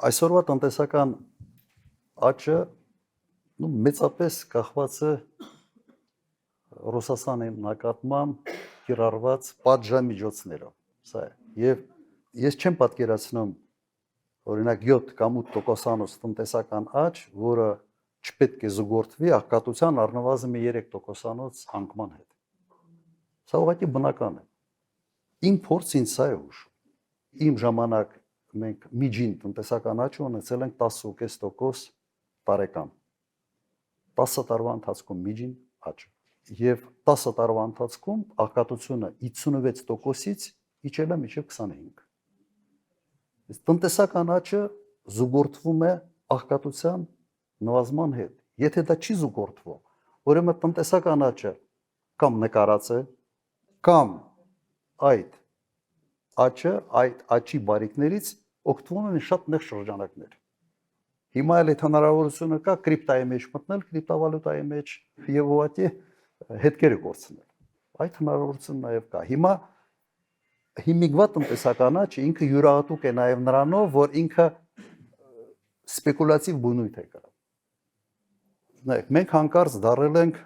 Այսօրվա տնտեսական աճը մեծապես կախված է Ռուսաստանի նկատմամբ կիրառված պատժամիջոցներով։ Սա է։ Եվ ես չեմ պատկերացնում օրինակ 7 կամ 8% տնտեսական աճ, որը չպետք է զուգորդվի աղքատության առնվազն 3% անկման հետ։ Սա ուղղակի բնական է։ Իմ փորձը ինձ սա է հուշում։ Իմ ժամանակ մենք միջին տնտեսական աճը ունեցել ենք 10.5% տարեկան։ 10 տարվա ընթացքում միջին աճ։ Եվ 10 տարվա ընթացքում աղքատությունը 56%-ից իջել է մինչև 25%։ Իսկ տնտեսական աճը զուգորդվում է աղքատության նվազման հետ։ Եթե դա չի զուգորդվում, ուրեմն տնտեսական աճը կամ նկարած է, կամ այդ աճը, այդ աճի բարիքներից օգտվում են շատ նեղ շրջանակներ։ Հիմա էլ այդ հնարավորությունը կա կրիպտայի մեջ մտնել, կրիպտովալյուտայի մեջ եւ ուղղակի հետքերը կորցնել։ Այդ հնարավորությունը նաեւ կա։ Հիմա հիմիկվա տնտեսական աճը ինքը յուրահատուկ է նաեւ նրանով, որ ինքը սպեկուլյատիվ բնույթ է կրում։ Նայեք, մենք հանկարծ դարել ենք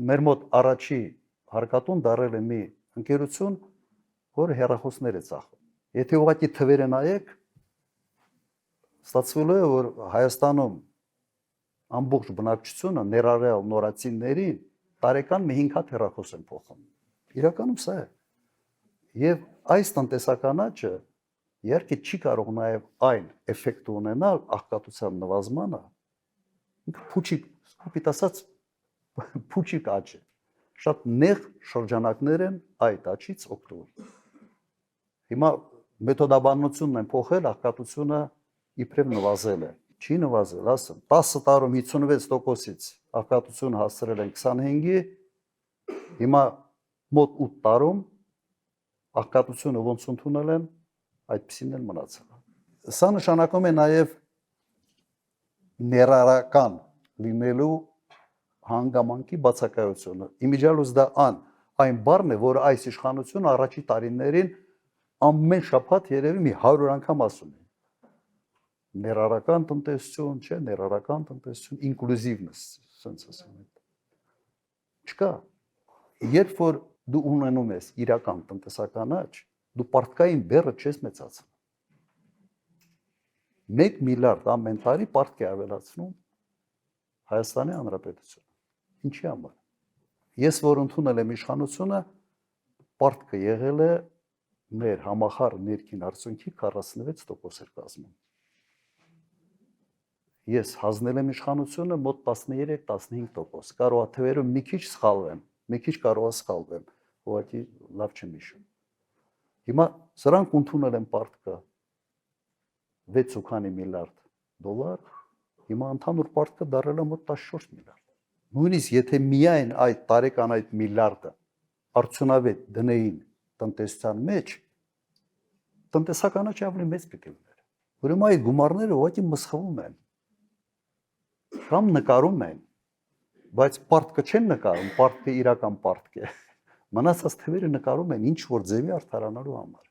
մեր մոտ առաջի հարկատուն դարել է մի ընկերություն, որը հեռախոսներ է ծախում։ Եթե ուղղակի թվերը նայեք, ստացվել է, որ Հայաստանում ամբողջ բնակչությունը ներառյալ նորածիններին տարեկան մի 5 հատ հեռախոս են փոխում։ Իրականում սա է։ Եւ այս տնտեսական աճը իհարկե չի կարող նաեւ այն էֆեկտը ունենալ աղքատության նվազմանը, ինքը փուչիկ, կոպիտ ասած, փուչիկ աճ է։ Շատ նեղ շրջանակներ են այդ աճից օգտվում։ Հիմա մեթոդաբանությունն են փոխել, աղքատությունը իբրև նվազել է։ Չի նվազել, ասեմ, 10 տարում 56%-ից աղքատությունը հասցրել են 25-ի, հիմա մոտ 8 տարում աղքատությունը ոնց ընդունել են, այդպեսին էլ մնացել։ Սա նշանակում է նաև ներառական լինելու հանգամանքի բացակայությունը։ Իմիջիալուս դա այն բառն է, որը այս իշխանությունը առաջի տարիներին ամեն շաբաթ երևի մի 100 անգամ ասում է։ Ներառական տնտեսություն, չէ, ներառական տնտեսություն, ինկլյուզիվնես, ասենց ասում են։ Չկա։ Երբ որ դու ունենում ես իրական տնտեսական աճ, դու պարտքային բեռը չես մեծացնում։ 1 միլիարդ ամեն տարի պարտք է ավելացնում Հայաստանի Հանրապետությունը։ Ինչի համար։ Ես որ ընդունել եմ իշխանությունը, պարտքը եղել է մեր համախառ ներքին արդյունքի 46% էր կազմում։ Ես հանձնել եմ իշխանությունը մոտ 13-15%։ Կարող է թվերը մի քիչ սխալվեն, մի քիչ կարող է սխալվեն, ուղղակի լավ չեմ հիշում։ Հիմա սրանք ընդունել են պարտքը 6 միլիարդ դոլար, հիմա ընդհանուր պարտքը դարել է մոտ 14 միլիարդ։ Նույնիսկ եթե միայն այդ տարեկան այդ միլիարդը արդյունավետ դնեին տնտեսության մեջ, տնտեսական աճը ավելի մեծ պիտի լիներ։ Ուրեմն այդ գումարները ուղղակի մսխվում են։ Կամ նկարում են, բայց պարտքը չեն նկարում, պարտքը իրական պարտք է։ Մնացած թվերը նկարում են ինչ որ ձևի արդարանալու համար։